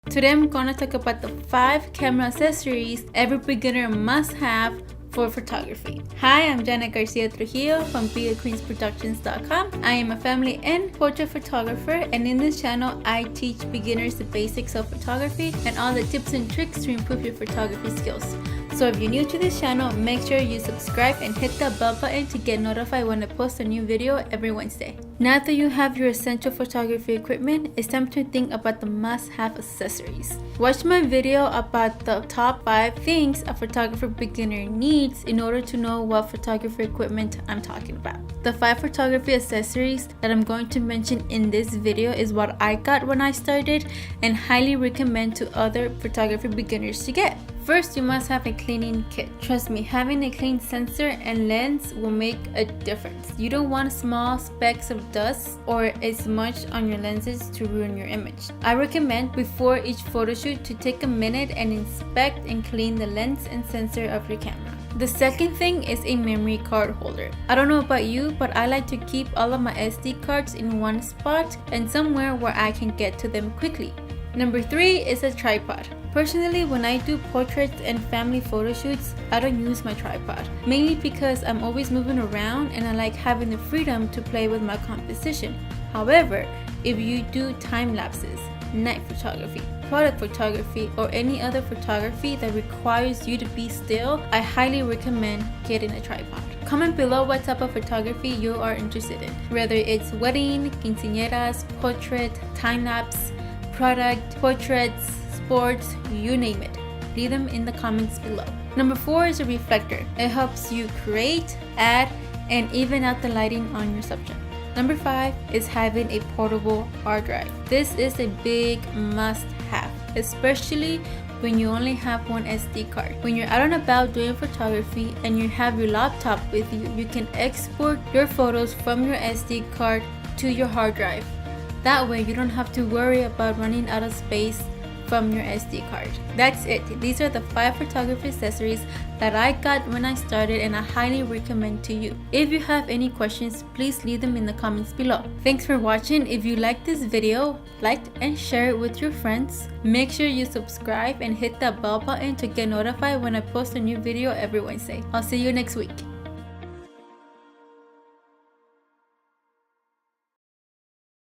Today I'm going to talk about the 5 camera accessories every beginner must have for photography. Hi, I'm Janet Garcia Trujillo from BeAQueensProductions.com. I am a family and portrait photographer, and in this channel I teach beginners the basics of photography and all the tips and tricks to improve your photography skills. So if you're new to this channel, make sure you subscribe and hit the bell button to get notified when I post a new video every Wednesday. Now that you have your essential photography equipment, it's time to think about the must-have accessories. Watch my video about the top 5 things a photographer beginner needs in order to know what photography equipment I'm talking about. The 5 photography accessories that I'm going to mention in this video is what I got when I started and highly recommend to other photography beginners to get. First, you must have a cleaning kit. Trust me, having a clean sensor and lens will make a difference. You don't want small specks of dust or a smudge on your lenses to ruin your image. I recommend before each photo shoot to take a minute and inspect and clean the lens and sensor of your camera. The second thing is a memory card holder. I don't know about you, but I like to keep all of my SD cards in one spot and somewhere where I can get to them quickly. Number 3 is a tripod. Personally, when I do portraits and family photo shoots, I don't use my tripod, mainly because I'm always moving around and I like having the freedom to play with my composition. However, if you do time lapses, night photography, product photography, or any other photography that requires you to be still, I highly recommend getting a tripod. Comment below what type of photography you are interested in, whether it's wedding, quinceañeras, portrait, time lapse, product, portraits, sports, you name it. Leave them in the comments below. Number 4 is a reflector. It helps you create, add, and even out the lighting on your subject. Number 5 is having a portable hard drive. This is a big must-have, especially when you only have one SD card. When you're out and about doing photography and you have your laptop with you, you can export your photos from your SD card to your hard drive. That way you don't have to worry about running out of space from your SD card. That's it. These are the 5 photography accessories that I got when I started and I highly recommend to you. If you have any questions, please leave them in the comments below. Thanks for watching. If you liked this video, like and share it with your friends. Make sure you subscribe and hit that bell button to get notified when I post a new video every Wednesday. I'll see you next week.